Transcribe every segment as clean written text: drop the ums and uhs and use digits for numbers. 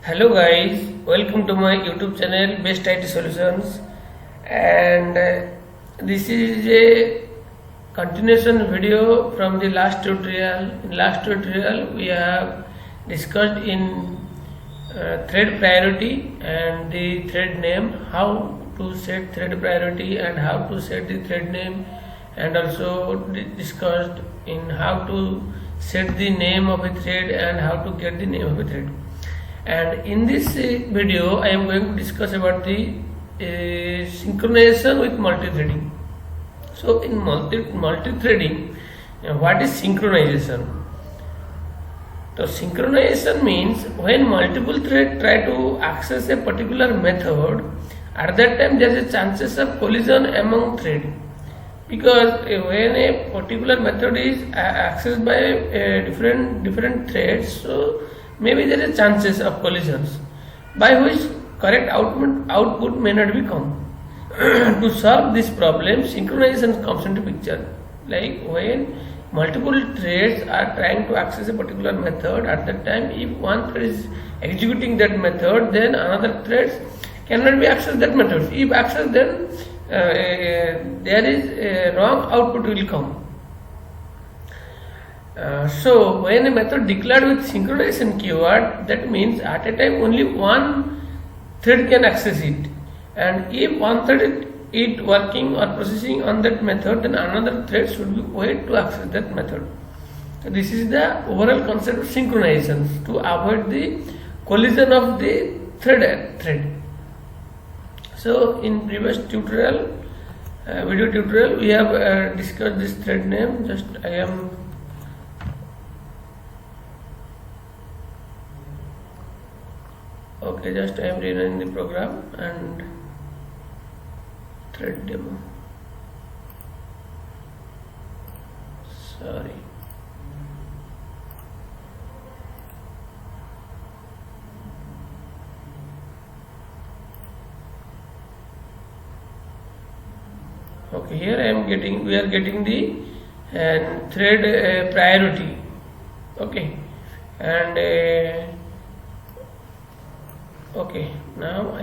Hello guys, welcome to my YouTube channel Best IT Solutions, and this is a continuation video from the last tutorial. In last tutorial we have discussed in thread priority and the thread name, how to set thread priority and how to set the thread name, and also discussed in how to set the name of a thread and how to get the name of a thread. And in this video I am going to discuss about the synchronization with multi-threading. So in multi-threading, what is synchronization? So synchronization means when multiple threads try to access a particular method, at that time there is a chances of collision among threads, because when a particular method is accessed by different threads, so maybe there is chances of collisions by which correct output may not be come. To solve this problem, synchronization comes into picture. Like when multiple threads are trying to access a particular method, at that time if one thread is executing that method, then another thread cannot be accessed that method. If accessed, then there is a wrong output will come. So when a method declared with synchronization keyword, that means at a time only one thread can access it, and if one thread is working or processing on that method, then another thread should be wait to access that method. So this is the overall concept of synchronization, to avoid the collision of the thread. So in previous tutorial, video tutorial, we have discussed this thread name. Just I am rerunning the program and thread demo. Sorry. Okay, here we are getting the thread priority. Okay, and okay, now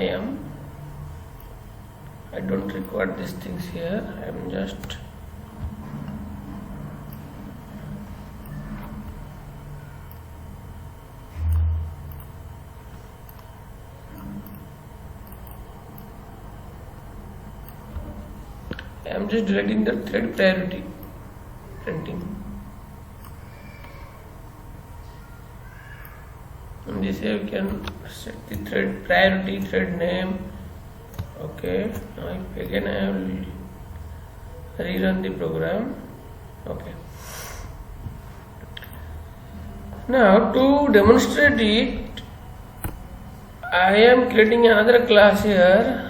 I don't record these things here. I am just deleting the thread priority printing. And this here we can set the thread priority, thread name. Okay, now if again I will rerun the program. Okay, now to demonstrate it, I am creating another class here.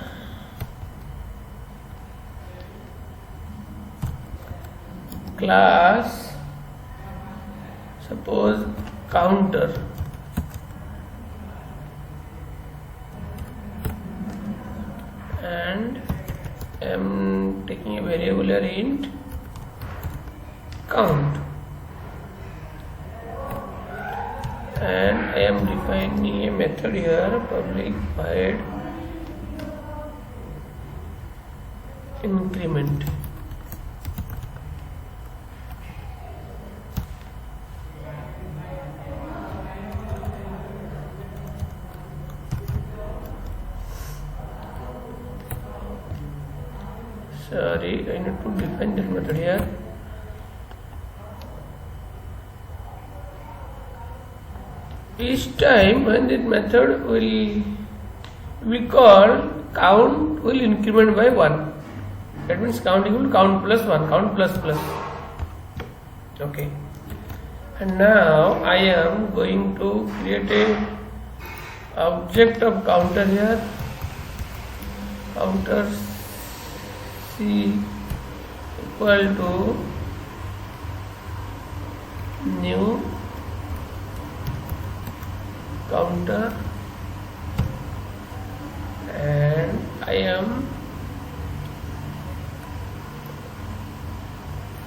Class, suppose counter, and I am taking a variable int count, and I am defining a method here, public void increment. Sorry, I need to define this method here. Each time when this method will be called, count will increment by 1. That means count equal to count plus 1, count plus plus. Okay. And now I am going to create a object of counter here. Counter C equal to new counter, and I am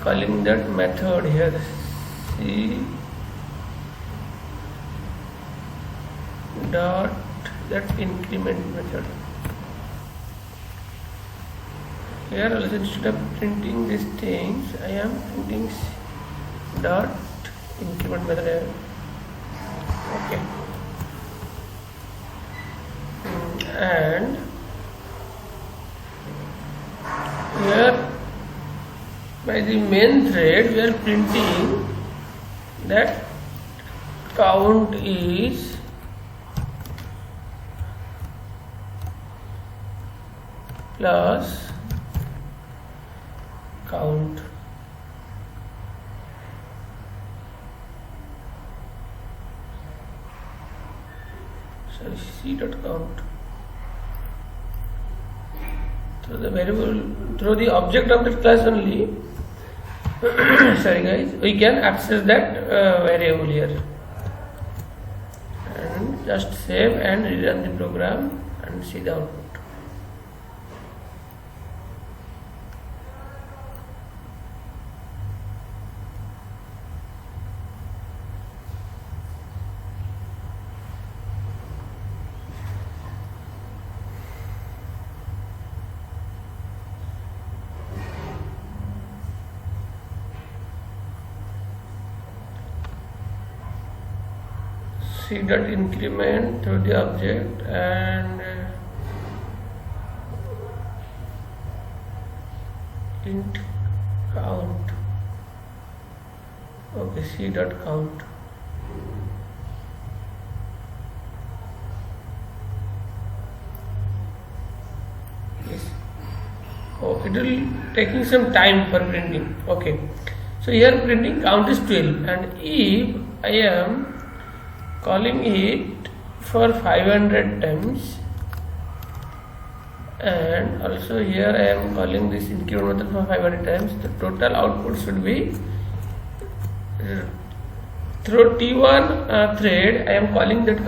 calling that method here C dot that increment method. Here also instead of printing these things, I am printing dot increment method. Okay. And here by the main thread we are printing that count is plus count. Sorry, c dot count. Through the variable, through the object of the class only. Sorry guys, we can access that variable here. And just save and rerun the program and see the output. C dot increment through the object and int count. Okay, C dot count. Yes. Oh, it will taking some time for printing. Okay. So here printing count is 12, and if I am calling it for 500 times, and also here I am calling this increment method for 500 times, the total output should be through T1 thread I am calling that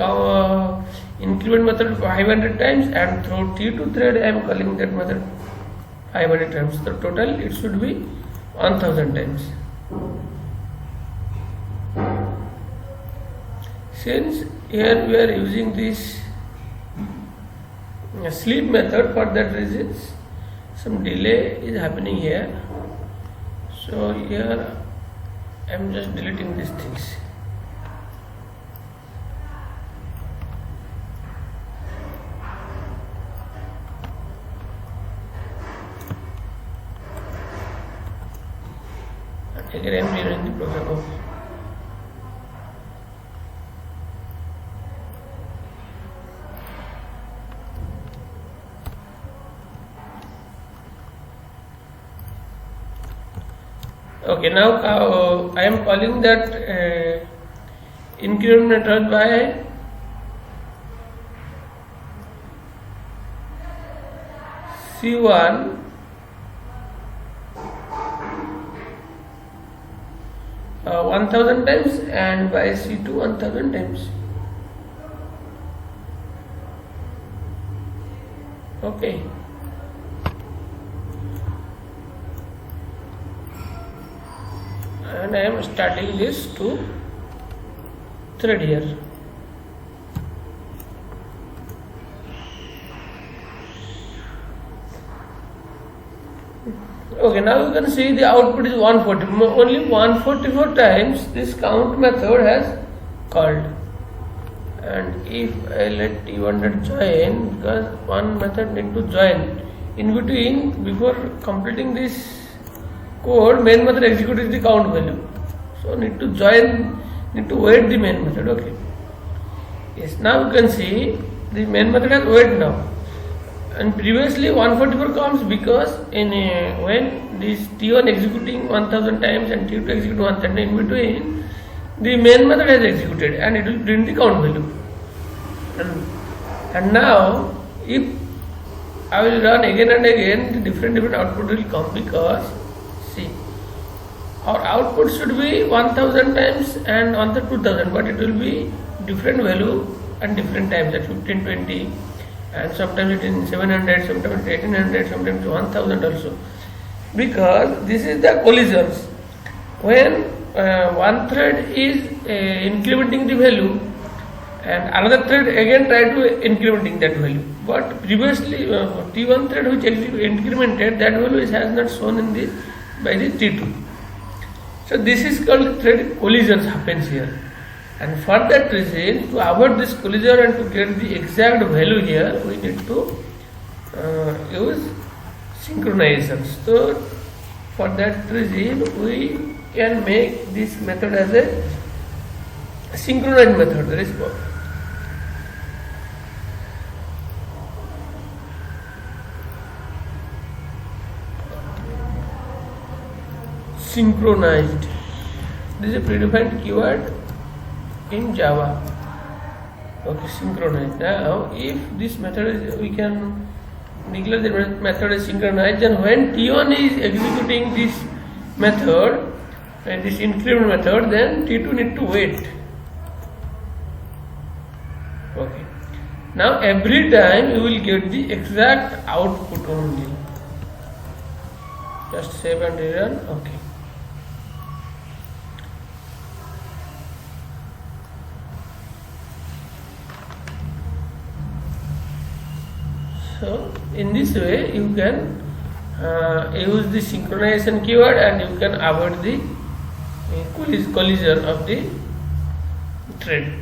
increment method 500 times, and through T2 thread I am calling that method 500 times. The total it should be 1000 times. Since here we are using this sleep method, for that reason some delay is happening here. So here I am just deleting these things. And again I am rerunning the program. Okay, now I am calling that increment method by C1 1000 times and by C2 1000 times. Okay. And I am starting this to thread here. Okay, now you can see the output is 140. Only 144 times this count method has called. And if I let T1 join, because one method need to join in between, before completing this code, main method executes the count value. So need to join, need to wait the main method. Okay. Yes. Now you can see the main method has wait now. And previously 144 comes because in when this T1 executing 1000 times and T2 execute 1000 in between, the main method has executed and it will print the count value. And now if I will run again and again, the different output will come, because see, our output should be 1000 times and on the 2000, but it will be different value and different times, at 1520, and sometimes it is 700, sometimes 1800, sometimes 1000 also, because this is the collisions. When one thread is incrementing the value and another thread again try to incrementing that value, but previously T1 thread which incremented that value has not shown in the by the T2. So this is called thread collisions happens here, and for that reason, to avoid this collision and to get the exact value here, we need to use synchronization. So for that reason, we can make this method as a synchronized method. That is called synchronized. This is a predefined keyword in Java. Okay, synchronized. Now, if this method is, we can declare the method is synchronized, and when T1 is executing this method, this increment method, then T2 need to wait. Okay. Now every time you will get the exact output only. Just save and rerun. Okay. So in this way you can use the synchronization keyword, and you can avoid the collision of the thread.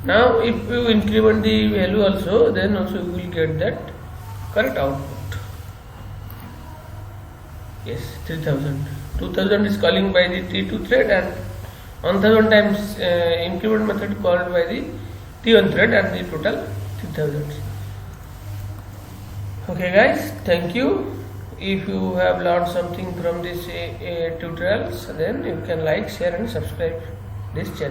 Now if you increment the value also, then also you will get that correct output. Yes, 3000. 2000 is calling by the T2 thread, and 1000 times increment method called by the T1 thread, and the total 3000. Okay guys, thank you. If you have learned something from this tutorials, then you can like, share and subscribe this channel.